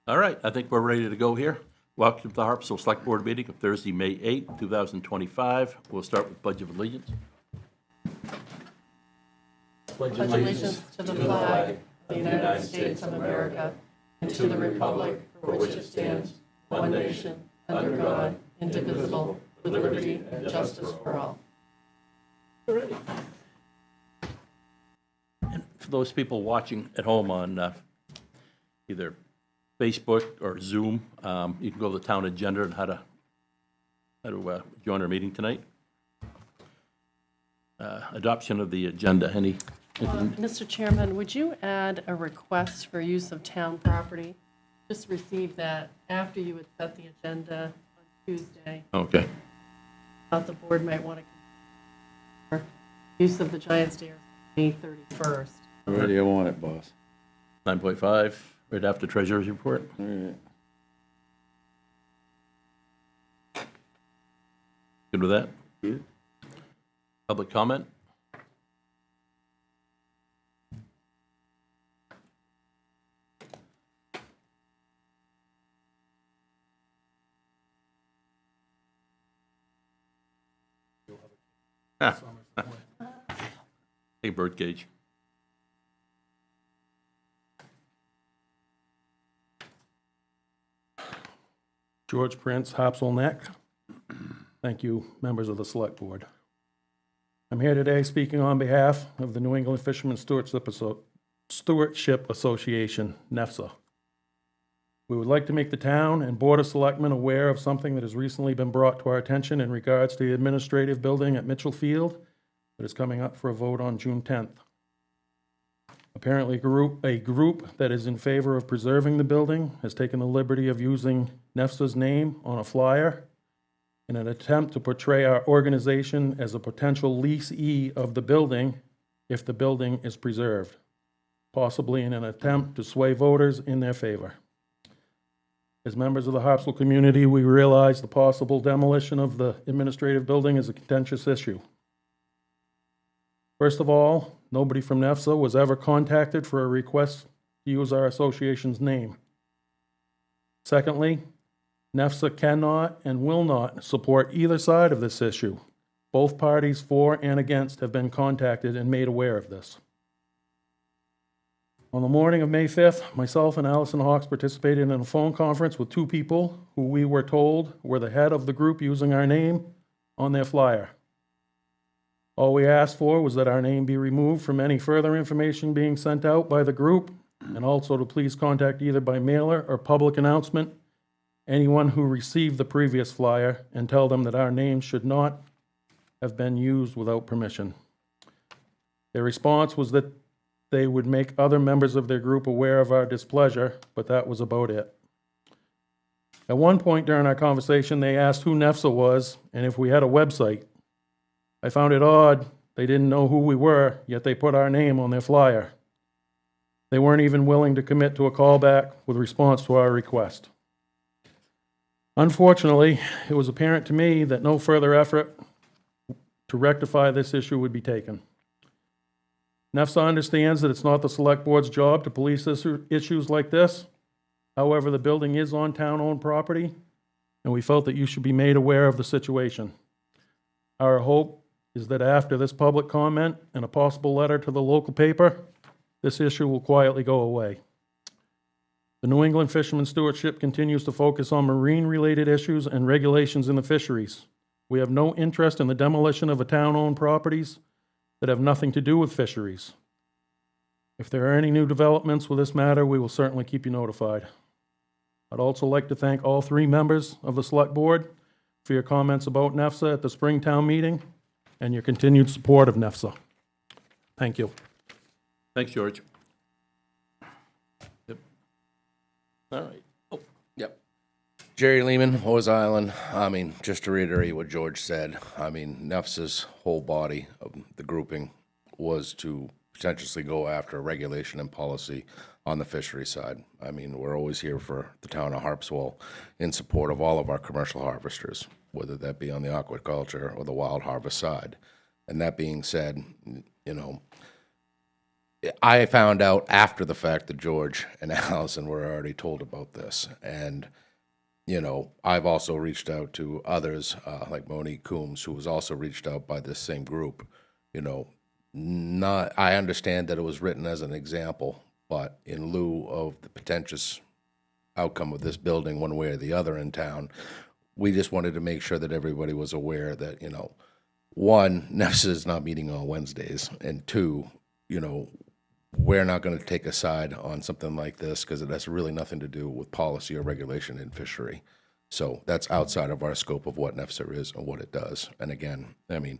All right, I think we're ready to go here. Welcome to the Harpswell Select Board meeting of Thursday, May 8th, 2025. We'll start with Pledge of Allegiance. Pledge allegiance to the flag of the United States of America and to the republic for which it stands, one nation, under God, indivisible, with liberty and justice for all. And for those people watching at home on either Facebook or Zoom, you can go to the town agenda and how to join our meeting tonight. Adoption of the agenda. Any? Mr. Chairman, would you add a request for use of town property? Just received that after you had set the agenda on Tuesday. Okay. Thought the board might want to consider use of the Giant Stairs May 31st. Where do you want it, boss? 9.5, right after Treasurer's Report. All right. Good with that? Yeah. Public comment? Hey, Birdcage. George Prince, Harpswell Neck. Thank you, members of the Select Board. I'm here today speaking on behalf of the New England Fishermen Stewardship Association, NEFSA. We would like to make the town and Board of Selectmen aware of something that has recently been brought to our attention in regards to the administrative building at Mitchell Field that is coming up for a vote on June 10th. Apparently, a group that is in favor of preserving the building has taken the liberty of using NEFSA's name on a flyer in an attempt to portray our organization as a potential leasee of the building if the building is preserved, possibly in an attempt to sway voters in their favor. As members of the Harpswell community, we realize the possible demolition of the administrative building is a contentious issue. First of all, nobody from NEFSA was ever contacted for a request to use our association's name. Secondly, NEFSA cannot and will not support either side of this issue. Both parties for and against have been contacted and made aware of this. On the morning of May 5th, myself and Allison Hawks participated in a phone conference with two people who we were told were the head of the group using our name on their flyer. All we asked for was that our name be removed from any further information being sent out by the group, and also to please contact either by mailer or public announcement anyone who received the previous flyer and tell them that our name should not have been used without permission. Their response was that they would make other members of their group aware of our displeasure, but that was about it. At one point during our conversation, they asked who NEFSA was and if we had a website. I found it odd they didn't know who we were, yet they put our name on their flyer. They weren't even willing to commit to a callback with response to our request. Unfortunately, it was apparent to me that no further effort to rectify this issue would be taken. NEFSA understands that it's not the Select Board's job to police issues like this. However, the building is on town-owned property, and we felt that you should be made aware of the situation. Our hope is that after this public comment and a possible letter to the local paper, this issue will quietly go away. The New England Fishermen Stewardship continues to focus on marine-related issues and regulations in the fisheries. We have no interest in the demolition of town-owned properties that have nothing to do with fisheries. If there are any new developments with this matter, we will certainly keep you notified. I'd also like to thank all three members of the Select Board for your comments about NEFSA at the Springtown meeting and your continued support of NEFSA. Thank you. Thanks, George. Yep. All right. Oh, Yep. Jerry Lehman, Hose Island. I mean, just to reiterate what George said, I mean, NEFSA's whole body of the grouping was to potentially go after regulation and policy on the fishery side. I mean, we're always here for the town of Harpswell in support of all of our commercial harvesters, whether that be on the aquaculture or the wild harvest side. And that being said, you know, I found out after the fact that George and Allison were already told about this. And, you know, I've also reached out to others, like Monique Coombs, who was also reached out by this same group. You know, I understand that it was written as an example, but in lieu of the potentious outcome of this building one way or the other in town, we just wanted to make sure that everybody was aware that, you know, one, NEFSA is not meeting on Wednesdays, and two, you know, we're not going to take a side on something like this because it has really nothing to do with policy or regulation in fishery. So that's outside of our scope of what NEFSA is and what it does. And again, I mean,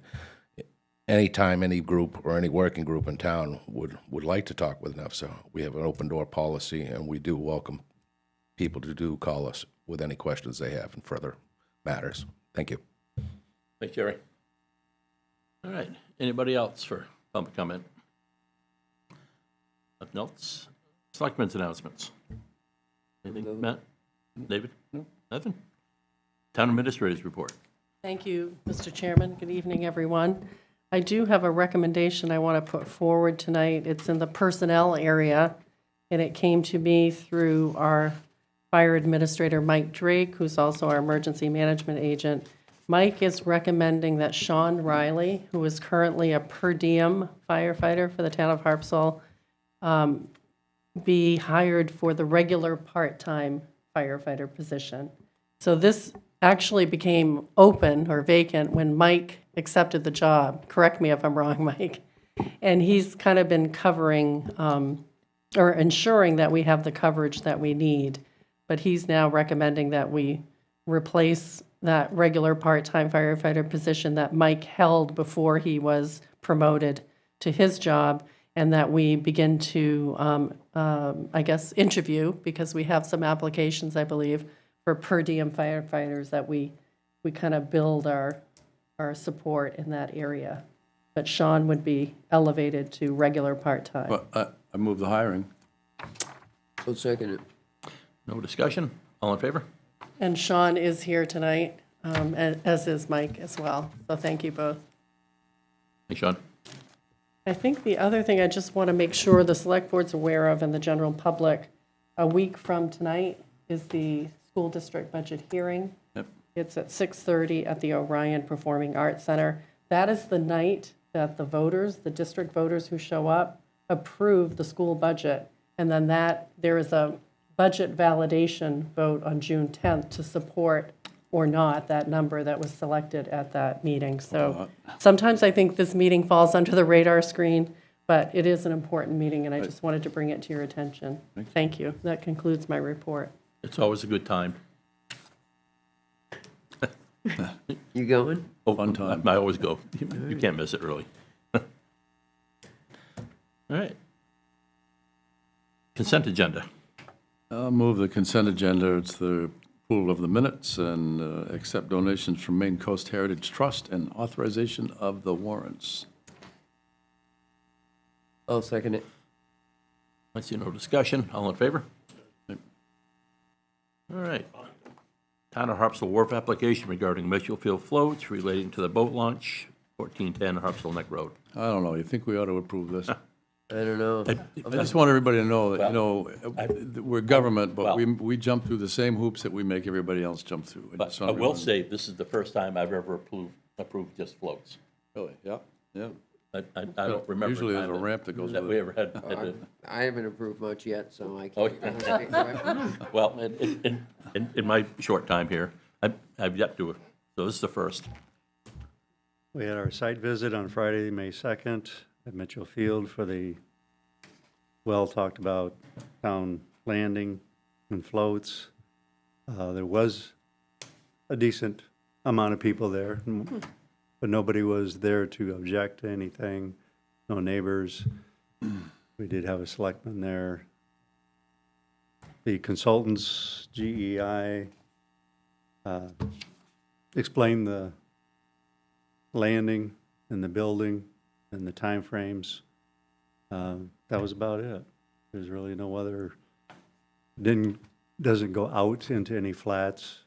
anytime any group or any working group in town would like to talk with NEFSA, we have an open door policy, and we do welcome people to do call us with any questions they have in further matters. Thank you. Thanks, Jerry. All right, anybody else for public comment? Nothing else? Selectmen's announcements. Anything, Matt? David? No. Nothing? Town Administrator's report. Thank you, Mr. Chairman. Good evening, everyone. I do have a recommendation I want to put forward tonight. It's in the personnel area, and it came to me through our Fire Administrator, Mike Drake, who's also our emergency management agent. Mike is recommending that Sean Riley, who is currently a per diem firefighter for the town of Harpswell, be hired for the regular part-time firefighter position. So this actually became open or vacant when Mike accepted the job. Correct me if I'm wrong, Mike. And he's kind of been covering or ensuring that we have the coverage that we need. But he's now recommending that we replace that regular part-time firefighter position that Mike held before he was promoted to his job, and that we begin to, I guess, interview, because we have some applications, I believe, for per diem firefighters, that we kind of build our support in that area. But Sean would be elevated to regular part-time. But I move the hiring. I'll second it. No discussion? All in favor? And Sean is here tonight, as is Mike as well. So thank you both. Hey, Sean. I think the other thing I just want to make sure the select board's aware of, and the general public, a week from tonight is the school district budget hearing. Yep. It's at 6:30 at the Orion Performing Arts Center. That is the night that the voters, the district voters who show up, approve the school budget. And then there is a budget validation vote on June 10th to support or not that number that was selected at that meeting. So sometimes I think this meeting falls under the radar screen, but it is an important meeting, and I just wanted to bring it to your attention. Thank you. That concludes my report. It's always a good time. You going? Oh, Fun time. I always go. You can't miss it, really. All right. Consent agenda. I'll move the consent agenda. It's the approval of the minutes and accept donations from Maine Coast Heritage Trust and authorization of the warrants. I'll second it. I see no discussion. All in favor? All right. Town of Harpswell Wharf application regarding Mitchellfield floats relating to the boat launch, 1410 Harpswell Neck Road. I don't know. You think we ought to approve this? I don't know. I just want everybody to know that, we're government, but Well- we jump through the same hoops that we make everybody else jump through. But I will say, this is the first time I've ever approved just floats. Really, yeah, yeah. I don't remember. Usually there's time a ramp that goes that with we it. ever had. I haven't approved much yet, so I Oh, can't. Well, in my short time here, I've yet to, so this is the first. We had our site visit on Friday, May 2nd at Mitchell Field for the well-talked about town landing and floats. There was a decent amount of people there, but nobody was there to object to anything, no neighbors. We did have a selectman there. The consultants, GEI, explained the landing and the building and the timeframes. That was about it. There's really no other, doesn't go out into any flats.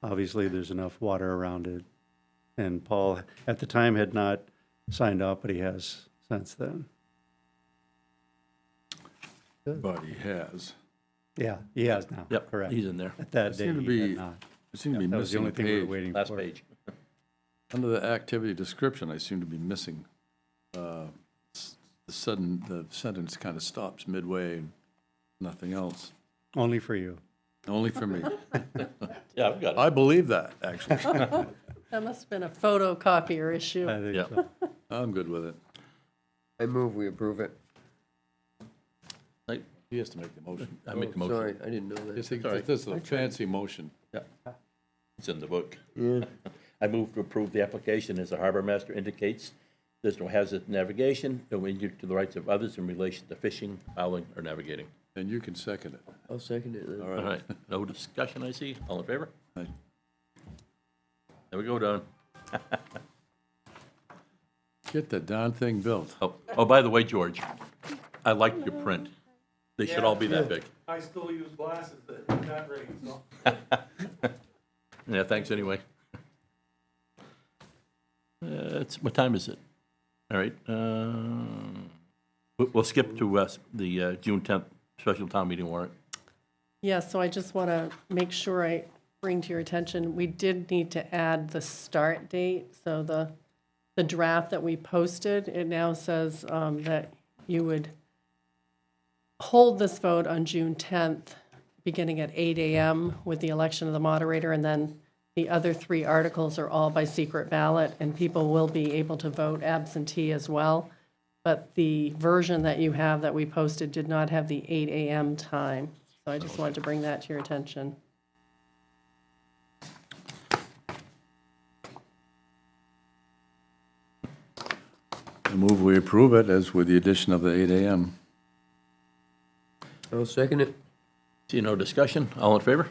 Obviously, there's enough water around it. And Paul, at the time, had not signed up, but he has since then. But he has. Yeah, he has now, Yep, correct. he's in there. At that Seem date, to he be- had not. I seem to be That was the missing only a thing we were page. waiting Last for. page. Under the activity description, I seem to be missing, the sentence kind of stops midway and nothing else. Only for you. Only for me. Yeah, I've got it. I believe that, actually. That must have been a photocopier issue. I think Yep. so. I'm good with it. I move we approve it. He has to make the motion. I make the Oh, motion. sorry, I didn't know that. This Sorry. is a fancy motion. Yeah. It's in the book. I move to approve the application as the harbor master indicates. There's no hazard navigation, no injury to the rights of others in relation to fishing, fouling, or navigating. And you can second it. I'll second it then. All All right. right, no discussion, I see. All in favor? Aye. There we go, Don. Get that darn thing built. Oh, by the way, George, I like your print. They should all be that big. I still use glasses that can't read, so. Yeah, thanks anyway. What time is it? All right. We'll skip to the June 10th special town meeting warrant. Yeah, so I just want to make sure I bring to your attention, we did need to add the start date. So the draft that we posted, it now says that you would hold this vote on June 10th, beginning at 8 a.m. with the election of the moderator, and then the other 3 articles are all by secret ballot, and people will be able to vote absentee as well. But the version that you have that we posted did not have the 8 a.m. time. So I just wanted to bring that to your attention. I move we approve it as with the addition of the 8 a.m. I'll second it. See no discussion? All in favor?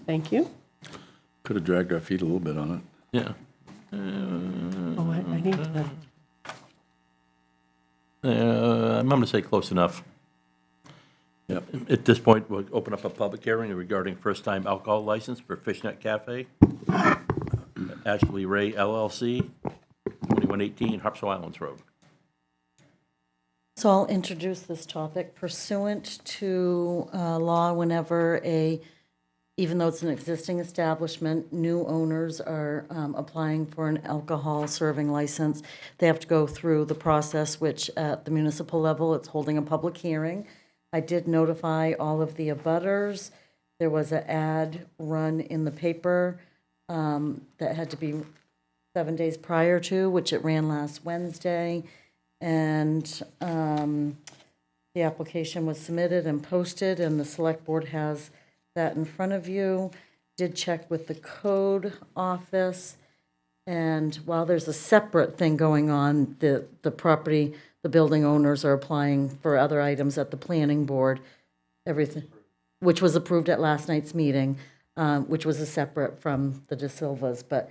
Thank you. Could have dragged our feet a little bit on it. Yeah. Oh, I need to, I'm going to say close enough. Yep. At this point, we'll open up a public hearing regarding first-time alcohol license for Fishnet Cafe, Ashley Ray LLC, 2118 Harpswell Islands Road. So I'll introduce this topic pursuant to law whenever even though it's an existing establishment, new owners are applying for an alcohol serving license. They have to go through the process, which at the municipal level, it's holding a public hearing. I did notify all of the abutters. There was an ad run in the paper that had to be 7 days prior to, which it ran last Wednesday. And the application was submitted and posted, and the select board has that in front of you. Did check with the code office, and while there's a separate thing going on, the property, the building owners are applying for other items at the planning board, everything, which was approved at last night's meeting, which was a separate from the De Silvas, but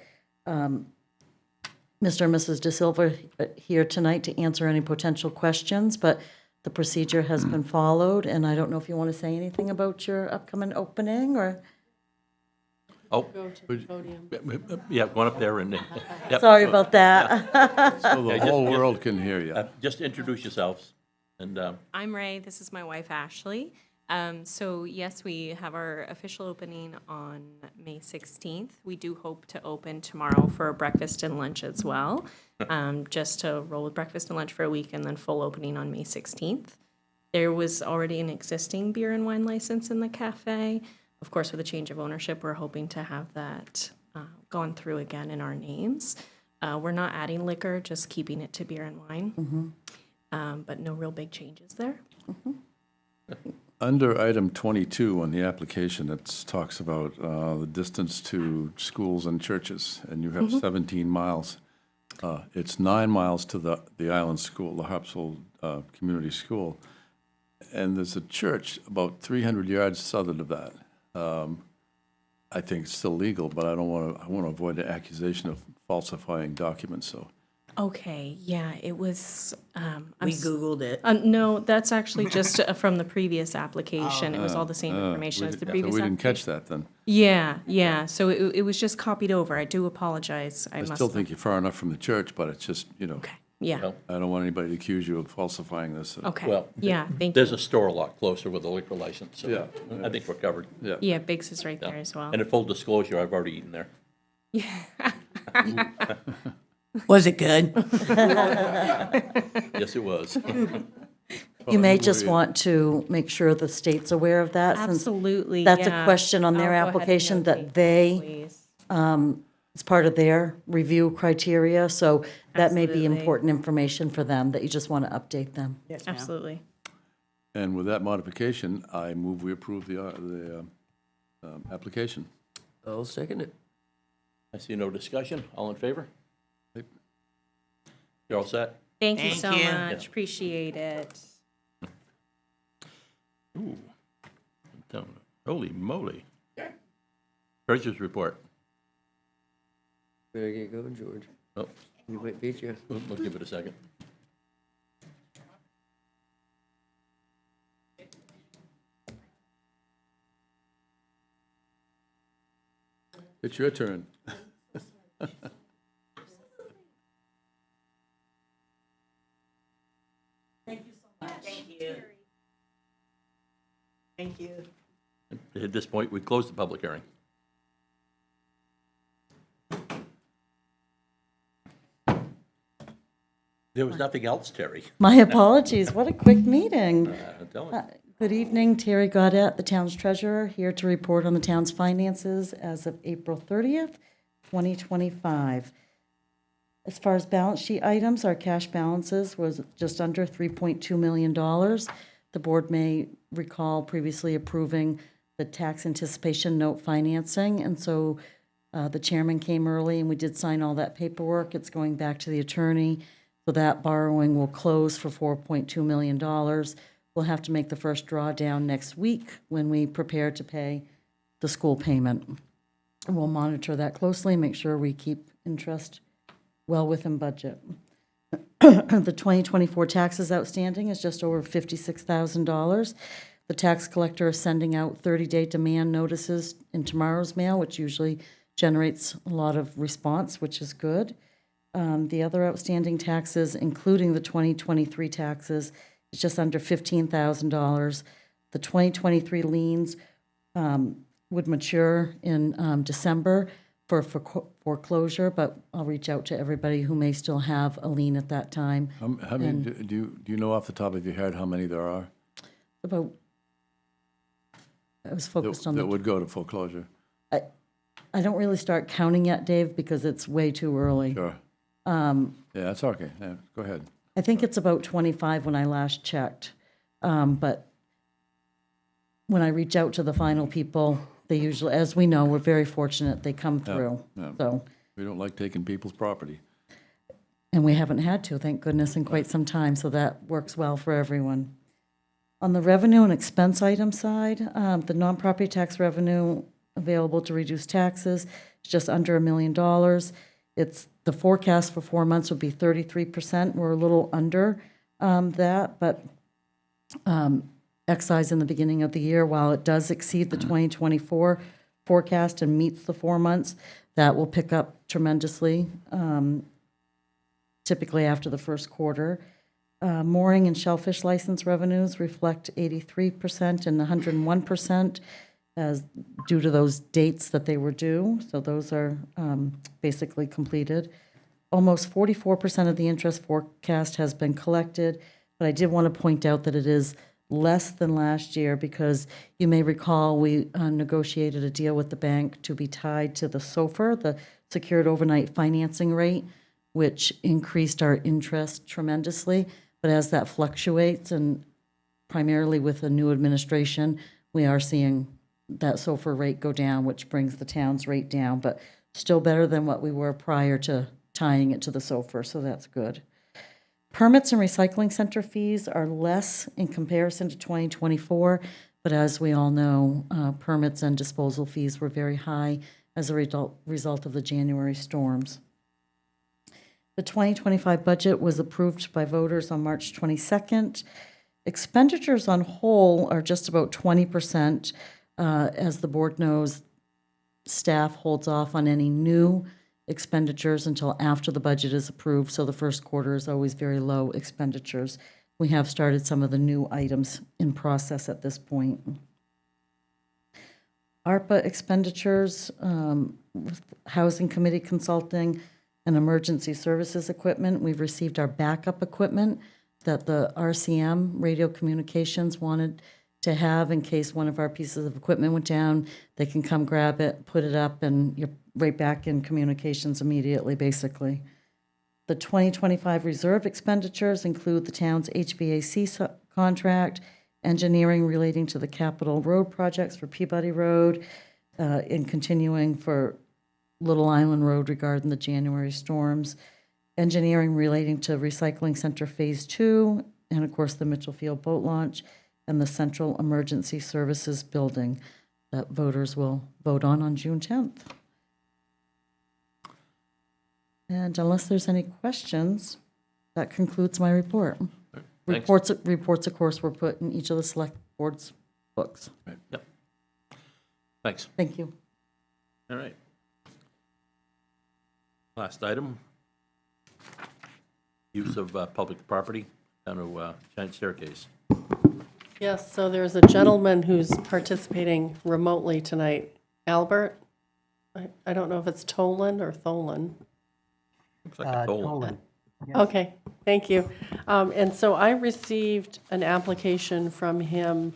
Mr. and Mrs. De Silva here tonight to answer any potential questions, but the procedure has been followed, and I don't know if you want to say anything about your upcoming opening, or? Oh, go to the podium. yeah, go on up there and, yep. Sorry about that. So the Yeah, whole just- world can hear you. Just introduce yourselves. And I'm Ray. This is my wife, Ashley. So yes, we have our official opening on May 16th. We do hope to open tomorrow for breakfast and lunch as well, just to roll with breakfast and lunch for a week and then full opening on May 16th. There was already an existing beer and wine license in the cafe. Of course, with a change of ownership, we're hoping to have that gone through again in our names. We're not adding liquor, just keeping it to beer and wine. But no real big changes there. Under item 22 on the application, it talks about the distance to schools and churches, and you have 17 miles. It's 9 miles to the island school, the Harpswell Community School, and there's a church about 300 yards southern of that. I think it's still legal, but I want to avoid the accusation of falsifying documents, so. Okay, yeah, it was. We Googled it. No, that's actually just from the previous application. It was all the same information as the So previous we didn't catch application. that then. Yeah. So it was just copied over. I do apologize. I must still have- think you're far enough from the church, but it's just, Okay. Yeah. Well, I don't want anybody to accuse you of falsifying this. Okay. Well, Yeah, thank you. there's a store a lot closer with a liquor license, so Yeah. I think we're covered. Yeah. Yeah, Biggs is right Yeah. there as well. And in full disclosure, I've already eaten there. Was it good? Yes, it was. You may just want to make sure the state's aware of that, since Absolutely, that's a yeah. question on their I'll go ahead and application notate that they, please. it's part of their review criteria, so that may be Absolutely. important information for them, that you just want to update them. Yes, ma'am. Absolutely. And with that modification, I move we approve the application. I'll second it. I see no discussion. All in favor? You're all set? Thank you Thank so you. much. Appreciate it. Ooh. Holy moly. Treasurer's report. Better get going, George. Oh, You might beat you. we'll give it a second. It's your turn. Thank you. At this point, we close the public hearing. There was nothing else, Terry. My apologies, what a quick meeting. I'm telling you. Good evening, Terry Gaudet, the town's treasurer, here to report on the town's finances as of April 30th, 2025. As far as balance sheet items, our cash balances was just under $3.2 million. The board may recall previously approving the tax anticipation note financing, and so the chairman came early and we did sign all that paperwork. It's going back to the attorney, so that borrowing will close for $4.2 million. We'll have to make the first drawdown next week when we prepare to pay the school payment. And we'll monitor that closely, make sure we keep interest well within budget. The 2024 taxes outstanding is just over $56,000. The tax collector is sending out 30-day demand notices in tomorrow's mail, which usually generates a lot of response, which is good. The other outstanding taxes, including the 2023 taxes, is just under $15,000. The 2023 liens would mature in December for foreclosure, but I'll reach out to everybody who may still have a lien at that time. How many, do you know off the top of your head how many there are About, I was focused on that the, would go to foreclosure? I don't really start counting yet, Dave, because it's way too early. Sure. Yeah, that's okay. Yeah, go ahead. I think it's about 25 when I last checked. But when I reach out to the final people, they usually, as we know, we're very fortunate, they come through. yeah. So, We don't like taking people's property. and we haven't had to, thank goodness, in quite some time, so that works well for everyone. On the revenue and expense item side, the non-property tax revenue available to reduce taxes is just under $1 million. It's, the forecast for 4 months would be 33%. We're a little under that, but excise in the beginning of the year, while it does exceed the 2024 forecast and meets the 4 months, that will pick up tremendously, typically after the first quarter. Mooring and shellfish license revenues reflect 83% and 101% as due to those dates that they were due. So those are basically completed. Almost 44% of the interest forecast has been collected, but I did want to point out that it is less than last year because you may recall we negotiated a deal with the bank to be tied to the SOFR, the Secured Overnight Financing Rate, which increased our interest tremendously. But as that fluctuates, and primarily with a new administration, we are seeing that SOFR rate go down, which brings the town's rate down, but still better than what we were prior to tying it to the SOFR, so that's good. Permits and recycling center fees are less in comparison to 2024, but as we all know, permits and disposal fees were very high as a result of the January storms. The 2025 budget was approved by voters on March 22nd. Expenditures on whole are just about 20%. As the board knows, staff holds off on any new expenditures until after the budget is approved, so the first quarter is always very low expenditures. We have started some of the new items in process at this point. ARPA expenditures, Housing Committee Consulting, and Emergency Services Equipment. We've received our backup equipment that the RCM, Radio Communications, wanted to have in case one of our pieces of equipment went down. They can come grab it, put it up, and you're right back in communications immediately, basically. The 2025 reserve expenditures include the town's HVAC contract, engineering relating to the capital road projects for Peabody Road, and continuing for Little Island Road regarding the January storms, engineering relating to Recycling Center Phase 2, and of course the Mitchell Field boat launch, and the Central Emergency Services Building that voters will vote on June 10th. And unless there's any questions, that concludes my report. Thanks. Reports, of course, were put in each of the select board's books. Yep. Thanks. Thank you. All right. Last item. Use of public property down to Giant Staircase. Yes, so there's a gentleman who's participating remotely tonight, Albert. I don't know if it's Tolan or Tholen. Looks like a Tolan. Okay, thank you. And so I received an application from him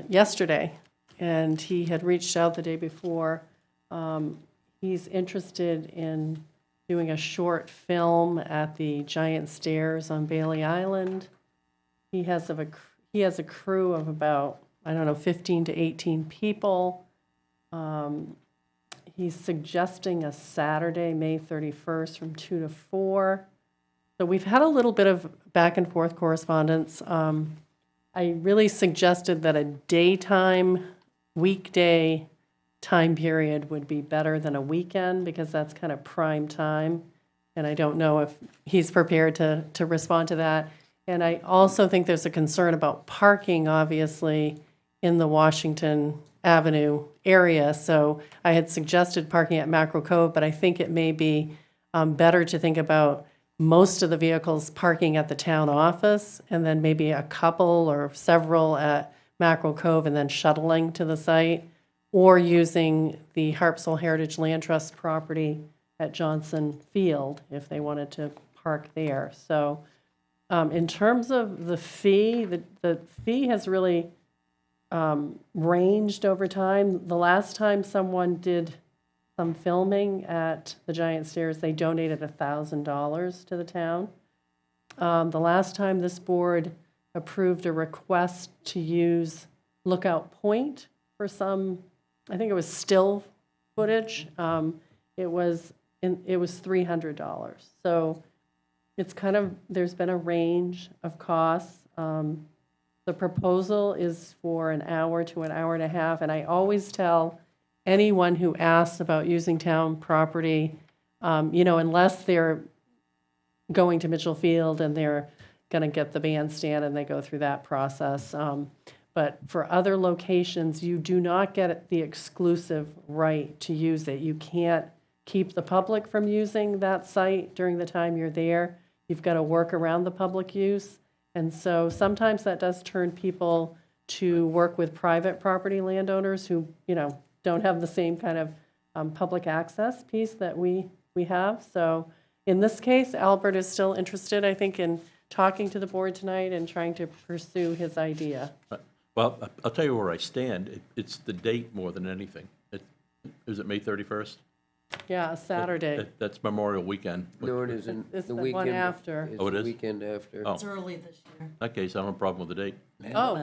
yesterday, and he had reached out the day before. He's interested in doing a short film at the Giant Stairs on Bailey Island. He has a crew of about, 15 to 18 people. He's suggesting a Saturday, May 31st from 2 to 4. So we've had a little bit of back and forth correspondence. I really suggested that a daytime, weekday time period would be better than a weekend because that's kind of prime time. And I don't know if he's prepared to respond to that. And I also think there's a concern about parking, obviously, in the Washington Avenue area. So I had suggested parking at Mackerel Cove, but I think it may be better to think about most of the vehicles parking at the town office and then maybe a couple or several at Mackerel Cove and then shuttling to the site, or using the Harpswell Heritage Land Trust property at Johnson Field if they wanted to park there. So in terms of the fee, the fee has really ranged over time. The last time someone did some filming at the Giant Stairs, they donated $1,000 to the town. The last time this board approved a request to use Lookout Point for some, I think it was still footage. It was $300. So it's kind of, there's been a range of costs. The proposal is for an hour to an hour and a half, and I always tell anyone who asks about using town property, unless they're going to Mitchell Field and they're going to get the bandstand and they go through that process. But for other locations, you do not get the exclusive right to use it. You can't keep the public from using that site during the time you're there. You've got to work around the public use. And so sometimes that does turn people to work with private property landowners who, don't have the same kind of public access piece that we have. So in this case, Albert is still interested, I think, in talking to the board tonight and trying to pursue his idea. Well, I'll tell you where I stand. It's the date more than anything. Is it May 31st? Yeah, a Saturday. That's Memorial Weekend. No, it isn't. It's The the weekend one after. is Oh, it the is? weekend after. Oh. It's early this year. In that case, I don't have a problem with the date. Oh,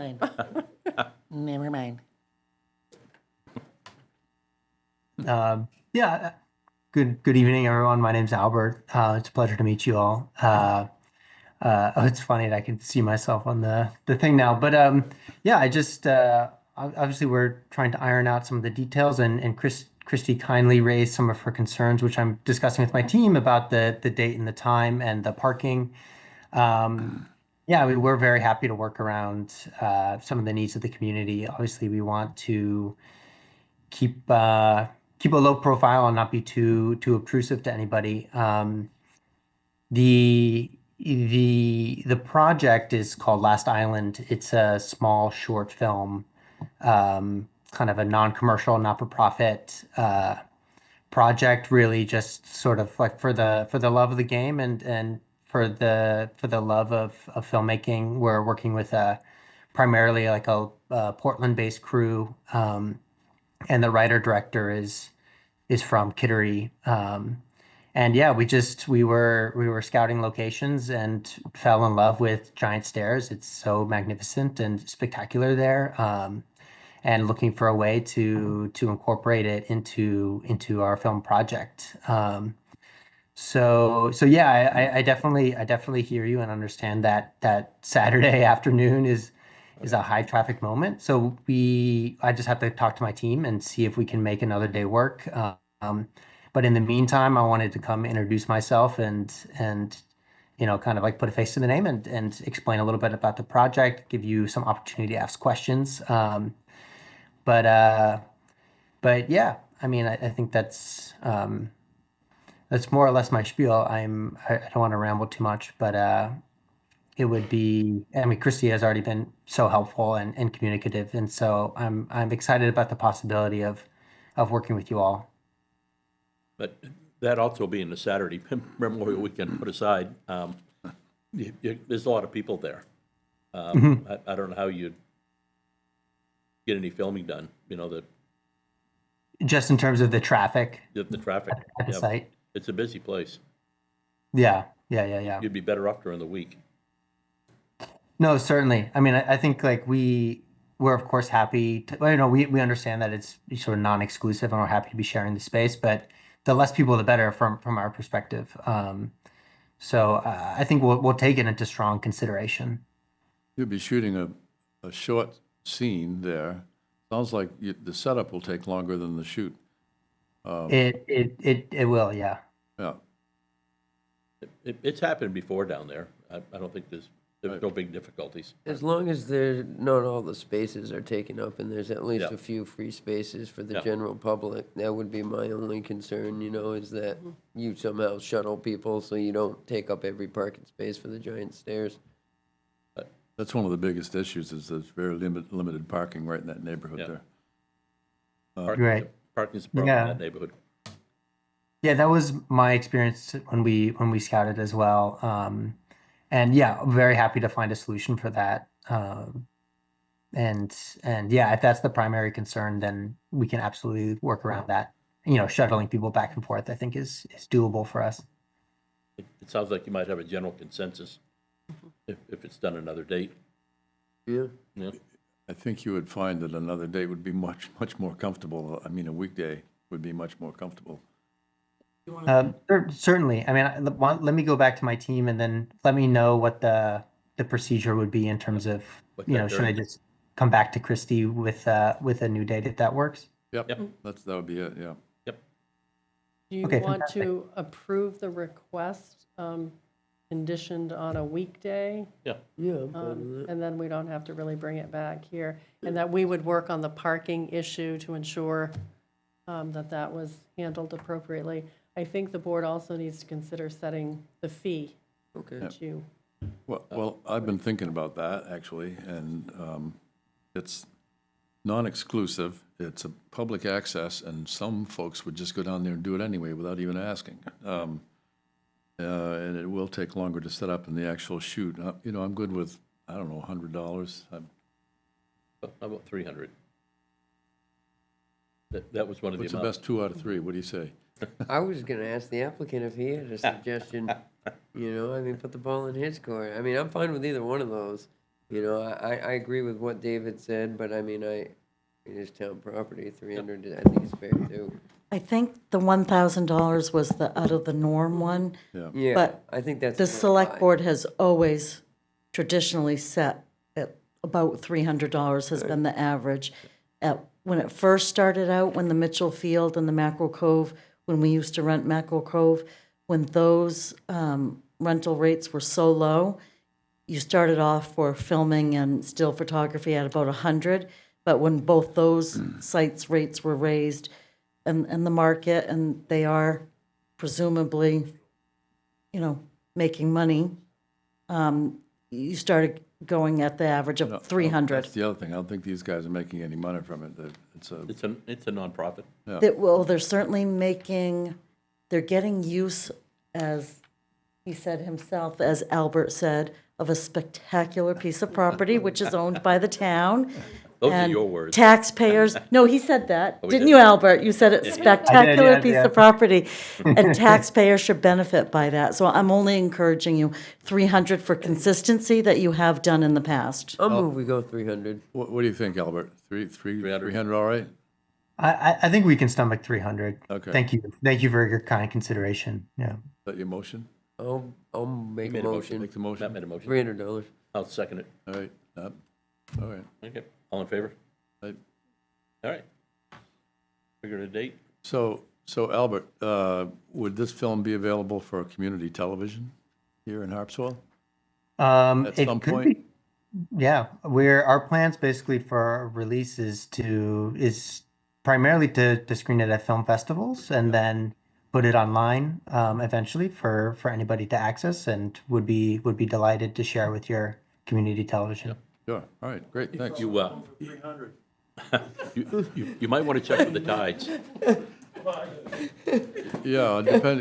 Never mind. Yeah. Good evening, everyone. My name's Albert. It's a pleasure to meet you all. It's funny that I can see myself on the thing now, but yeah, I just obviously we're trying to iron out some of the details, and Christy kindly raised some of her concerns, which I'm discussing with my team about the date and the time and the parking. Yeah, I mean, we're very happy to work around some of the needs of the community. Obviously, we want to keep keep a low profile and not be too obtrusive to anybody. The project is called Last Island. It's a small short film, kind of a non-commercial, not-for-profit project. Really, just sort of like for the love of the game and for the love of filmmaking. We're working with primarily like a Portland-based crew, and the writer director is from Kittery. And yeah, we were scouting locations and fell in love with Giant Stairs. It's so magnificent and spectacular there. And looking for a way to incorporate it into our film project. So yeah, I definitely hear you and understand that Saturday afternoon is a high traffic moment. So I just have to talk to my team and see if we can make another day work. But in the meantime, I wanted to come introduce myself and kind of like put a face to the name and explain a little bit about the project, give you some opportunity to ask questions. But yeah, I mean, I think that's more or less my spiel. I don't want to ramble too much, but it would be. I mean, Christy has already been so helpful and communicative, and so I'm excited about the possibility of working with you all. But that also being a Saturday Memorial Weekend put aside, there's a lot of people there. I don't know how you'd get any filming done, Just in terms of the traffic the traffic. at the Yep. site. It's a busy place. Yeah. You'd be better off during the week. No, certainly. I mean, I think like we're of course happy to, we understand that it's sort of non-exclusive and we're happy to be sharing the space, but the less people, the better from our perspective. So I think we'll take it into strong consideration. You'll be shooting a short scene there. Sounds like the setup will take longer than the shoot. It will, yeah. Yeah. It's happened before down there. I don't think there's no big difficulties. As long as not all the spaces are taken up and there's at least Yeah. a few free spaces for the Yeah. general public, that would be my only concern, is that you somehow shuttle people so you don't take up every parking space for the Giant Stairs. That's one of the biggest issues is there's very limited parking right in that neighborhood Yeah. there. Right. Parking's a problem Yeah. in that neighborhood. Yeah, that was my experience when we scouted as well. And yeah, very happy to find a solution for that. And yeah, if that's the primary concern, then we can absolutely work around that. Shuttling people back and forth, I think is doable for us. It sounds like you might have a general consensus if it's done another date. Yeah. Yeah. I think you would find that another day would be much more comfortable. I mean, a weekday would be much more comfortable. Certainly. I mean, let me go back to my team and then let me know what the procedure would be in terms of, What that should I during- just come back to Christy with a new date if that works? Yep, Yep. that would be it, yeah. Do you Okay, want fantastic. to approve the request conditioned on a weekday? Yeah. Yeah, I'm fine with that. And then we don't have to really bring it back here. And that we would work on the parking issue to ensure that was handled appropriately. I think the board also needs to consider setting the fee Okay. that you, Well, I've been thinking about that, actually, and it's non-exclusive, it's a public access, and some folks would just go down there and do it anyway without even asking. And it will take longer to set up in the actual shoot. I'm good with, I don't know, $100. How about 300? That was one of the What's the amounts. best 2 out of 3? What do you say? I was gonna ask the applicant if he had a suggestion, put the ball in his court. I mean, I'm fine with either one of those. I agree with what David said, but it is town property, 300, I think is fair too. I think the $1,000 was the out of the norm one. Yeah, But I think that's. The a little select high. board has always traditionally set at about $300 has been the average. When it first started out, when the Mitchell Field and the Mackerel Cove, when we used to rent Mackerel Cove, when those rental rates were so low, you started off for filming and still photography at about 100. But when both those sites' rates were raised, and the market, and they are presumably, making money, you started going at the average of 300. That's the other thing. I don't think these guys are making any money from it. It's a nonprofit. Well, they're certainly they're getting use, as he said himself, as Albert said, of a spectacular piece of property, which is owned by the town. Those are And your words. taxpayers, no, he said that. Oh, he Didn't did? you, Albert? You said it's spectacular yes, piece yes. of property. And taxpayers should benefit by that. So I'm only encouraging you, 300 for consistency that you have done in the past. I'll move we go 300. What do you think, Albert? 300, all right? I think we can stomach 300. Okay. Thank you. Thank you for your kind consideration. Yeah. Is that your motion? I'll make a Made a motion. Make the motion. Matt made a motion. $300. I'll second it. All right, all right. Okay. All in favor? Right. All right. Figure a date. So Albert, would this film be available for community television here in Harpswell? At It some could point? be. Yeah, our plans basically for release is primarily to screen it at film festivals and then put it online eventually for anybody to access, and would be delighted to share with your community television. Sure, all right, great, thanks. You might want to check with the tides. Yeah,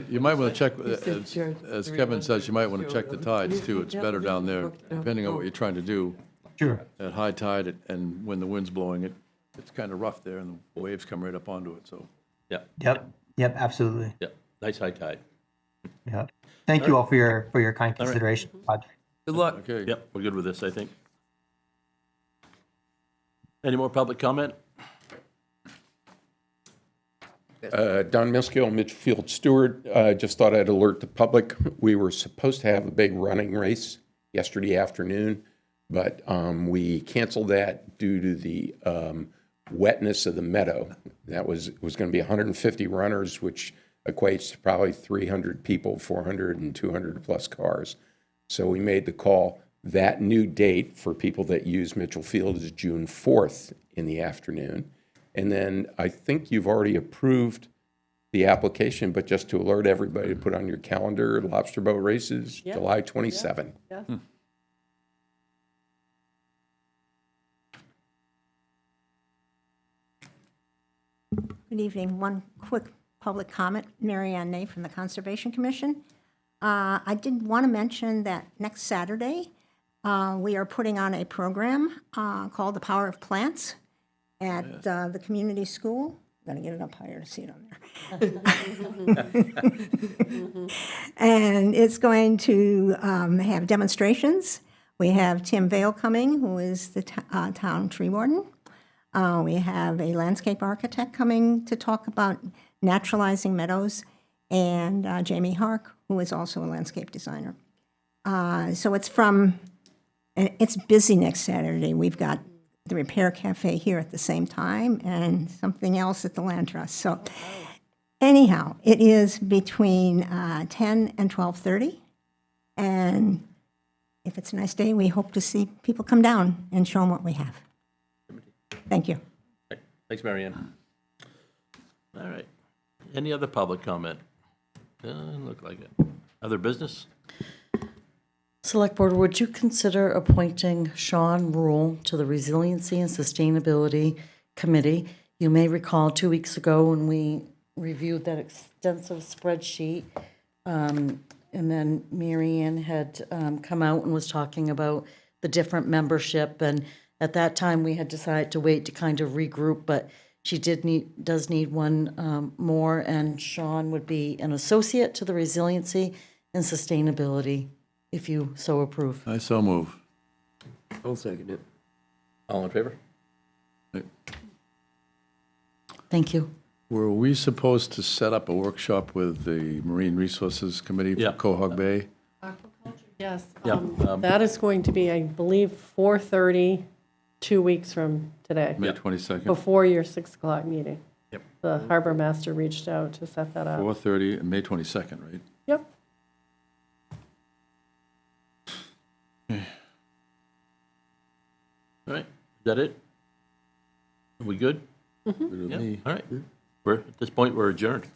you might want to check, as Kevin says, you might want to check the tides too. It's better down there, depending on what you're trying to do. Sure. At high tide and when the wind's blowing, it's kind of rough there and the waves come right up onto it, so. Yeah, Yep, absolutely. yeah. Nice high tide. Yep. Thank you all for your kind consideration. Good luck. Okay. Yep, we're good with this, I think. Any more public comment? Don Miskill, Mitchfield Stewart. Just thought I'd alert the public. We were supposed to have a big running race yesterday afternoon, but we canceled that due to the wetness of the meadow. It was going to be 150 runners, which equates to probably 300 people, 400 and 200 plus cars. So we made the call. That new date for people that use Mitchell Field is June 4th in the afternoon. And then I think you've already approved the application, but just to alert everybody to put on your calendar, lobster boat races, July 27. Yes. Good evening. One quick public comment. Mary Ann Ney from the Conservation Commission. I did want to mention that next Saturday, we are putting on a program called The Power of Plants at the community school. I'm going to get it up higher to see it on there. And it's going to have demonstrations. We have Tim Vale coming, who is the town tree warden. We have a landscape architect coming to talk about naturalizing meadows, and Jamie Hark, who is also a landscape designer. So it's busy next Saturday. We've got the Repair Cafe here at the same time and something else at the Land Trust. So anyhow, it is between 10 and 12:30. And if it's a nice day, we hope to see people come down and show them what we have. Thank you. Thanks, Mary Ann. All right. Any other public comment? Doesn't look like it. Other business? Select Board, would you consider appointing Sean Rule to the Resiliency and Sustainability Committee? You may recall 2 weeks ago when we reviewed that extensive spreadsheet, and then Mary Ann had come out and was talking about the different membership, and at that time, we had decided to wait to kind of regroup, but she does need one more, and Sean would be an associate to the Resiliency and Sustainability, if you so approve. I so move. I'll second it. All in favor? Thank you. Were we supposed to set up a workshop with the Marine Resources Committee for Yeah. Quahog Bay? Yes. Yeah, That is going to be, I believe, 4:30, 2 weeks from today, May 22nd, before your 6 o'clock meeting. Yep. The harbor master reached out to set that up. 4:30 and May 22nd, right? Yep. All right. Is that it? Are we good? Good with Yeah. me. All right. At this point, we're adjourned.